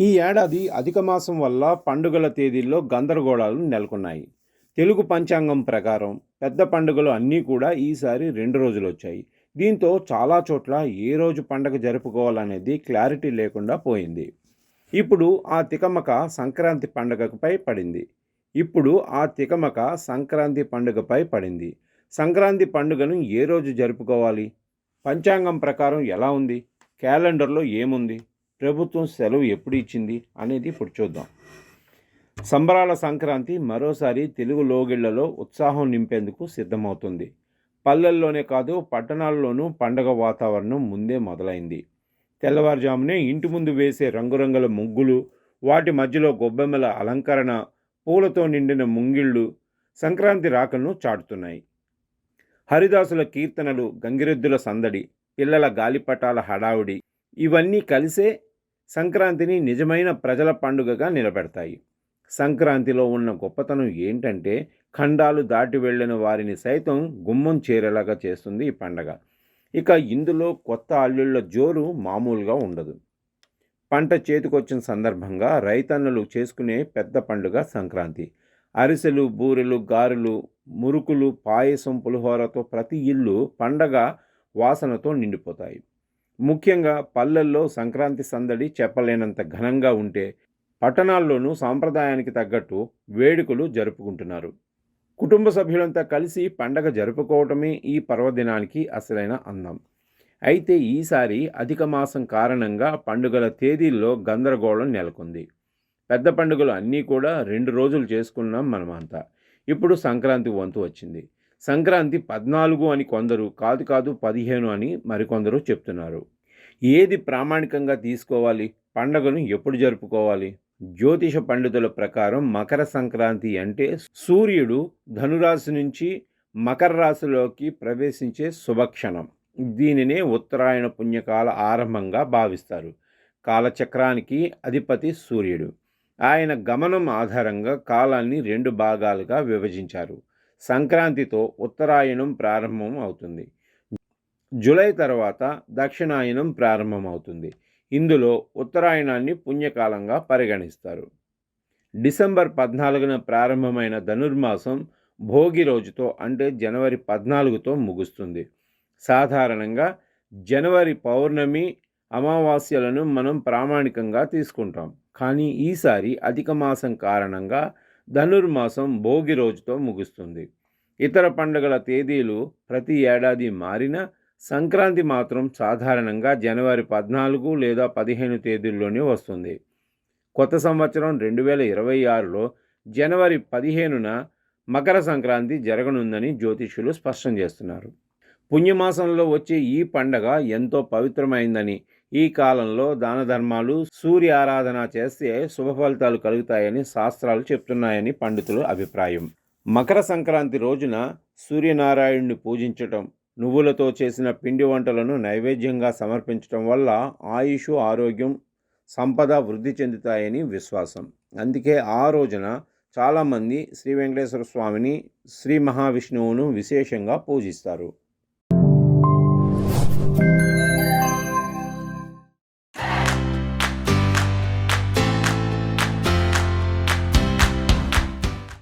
ఈ ఏడాది అధిక మాసం వల్ల పండుగల తేదీల్లో గందరగోళాలు నెలకొన్నాయి. తెలుగు పంచాంగం ప్రకారం పెద్ద పండుగలు అన్నీ కూడా ఈసారి 2 రోజులొచ్చాయి. దీంతో చాలా చోట్ల ఏ రోజు పండగ జరుపుకోవాలనేది క్లారిటీ లేకుండా పోయింది. ఇప్పుడు ఆ తికమక సంక్రాంతి పండుగపై పడింది. సంక్రాంతి పండుగను ఏ రోజు జరుపుకోవాలి? పంచాంగం ప్రకారం ఎలా ఉంది? క్యాలెండర్లో ఏముంది? ప్రభుత్వం సెలవు ఎప్పుడు ఇచ్చింది అనేది ఇప్పుడు చూద్దాం. సంబరాల సంక్రాంతి మరోసారి తెలుగు లోగిళ్లలో ఉత్సాహం నింపేందుకు సిద్ధమవుతుంది. పల్లెల్లోనే కాదు పట్టణాల్లోనూ పండగ వాతావరణం ముందే మొదలైంది. తెల్లవారుజామునే ఇంటి ముందు వేసే రంగురంగుల ముగ్గులు, వాటి మధ్యలో గొబ్బెమ్మల అలంకరణ, పూలతో నిండిన ముంగిళ్ళు సంక్రాంతి రాకను చాటుతున్నాయి. హరిదాసుల కీర్తనలు, గంగిరెద్దుల సందడి, పిల్లల గాలిపటాల హడావుడి ఇవన్నీ కలిసే సంక్రాంతిని నిజమైన ప్రజల పండుగగా నిలబెడతాయి. సంక్రాంతిలో ఉన్న గొప్పతనం ఏంటంటే ఖండాలు దాటి వెళ్ళిన వారిని సైతం గుమ్మం చేరేలాగా చేస్తుంది ఈ పండగ. ఇక ఇందులో కొత్త అల్లుళ్ళ జోరు మామూలుగా ఉండదు. పంట చేతికొచ్చిన సందర్భంగా రైతన్నలు చేసుకునే పెద్ద పండుగ సంక్రాంతి. అరిసెలు, బూరెలు, గారెలు, మురుకులు, పాయసం, పులిహోరతో ప్రతి ఇల్లు పండగ వాసనతో నిండిపోతాయి. ముఖ్యంగా పల్లెల్లో సంక్రాంతి సందడి చెప్పలేనంత ఘనంగా ఉంటే, పట్టణాల్లోనూ సాంప్రదాయానికి తగ్గట్టు వేడుకలు జరుపుకుంటున్నారు. కుటుంబ సభ్యులంతా కలిసి పండగ జరుపుకోవటమే ఈ పర్వదినానికి అసలైన అందం. అయితే ఈసారి అధిక మాసం కారణంగా పండుగల తేదీల్లో గందరగోళం నెలకొంది. పెద్ద పండుగలు అన్నీ కూడా 2 రోజులు చేసుకున్నాం మనమంతా. ఇప్పుడు సంక్రాంతి వంతు వచ్చింది. సంక్రాంతి 14 అని కొందరు, కాదు 15 అని మరికొందరు చెప్తున్నారు. ఏది ప్రామాణికంగా తీసుకోవాలి? పండగను ఎప్పుడు జరుపుకోవాలి? జ్యోతిష పండితుల ప్రకారం మకర సంక్రాంతి అంటే సూర్యుడు ధనురాశి నుంచి మకర రాశిలోకి ప్రవేశించే శుభక్షణం. దీనినే ఉత్తరాయణ పుణ్యకాల ఆరంభంగా భావిస్తారు. కాలచక్రానికి అధిపతి సూర్యుడు. ఆయన గమనం ఆధారంగా కాలాన్ని 2 భాగాలుగా విభజించారు. సంక్రాంతితో ఉత్తరాయణం ప్రారంభం అవుతుంది. జూలై తర్వాత దక్షిణాయనం ప్రారంభమవుతుంది. ఇందులో ఉత్తరాయణాన్ని పుణ్యకాలంగా పరిగణిస్తారు. డిసెంబర్ 14న ప్రారంభమైన ధనుర్మాసం భోగి రోజుతో అంటే జనవరి 14తో ముగుస్తుంది. సాధారణంగా జనవరి పౌర్ణమి, అమావాస్యలను మనం ప్రామాణికంగా తీసుకుంటాం. కానీ ఈసారి అధిక మాసం కారణంగా ధనుర్మాసం భోగి రోజుతో ముగుస్తుంది. ఇతర పండుగల తేదీలు ప్రతి ఏడాది మారినా సంక్రాంతి మాత్రం సాధారణంగా జనవరి 14 లేదా 15 తేదీల్లోనే వస్తుంది. కొత్త సంవత్సరం 2026లో జనవరి 15న మకర సంక్రాంతి జరగనుందని జ్యోతిష్యులు స్పష్టం చేస్తున్నారు. పుణ్యమాసంలో వచ్చే ఈ పండగ ఎంతో పవిత్రమైందని, ఈ కాలంలో దాన ధర్మాలు, సూర్య ఆరాధన చేస్తే శుభ ఫలితాలు కలుగుతాయని శాస్త్రాలు చెప్తున్నాయని పండితుల అభిప్రాయం. మకర సంక్రాంతి రోజున సూర్యనారాయణుడిని పూజించటం, నువ్వులతో చేసిన పిండి వంటలను నైవేద్యంగా సమర్పించటం వల్ల ఆయుష్, ఆరోగ్యం, సంపద వృద్ధి చెందుతాయని విశ్వాసం. అందుకే ఆ రోజున చాలామంది శ్రీ వెంకటేశ్వర స్వామిని, శ్రీ మహావిష్ణువును విశేషంగా పూజిస్తారు.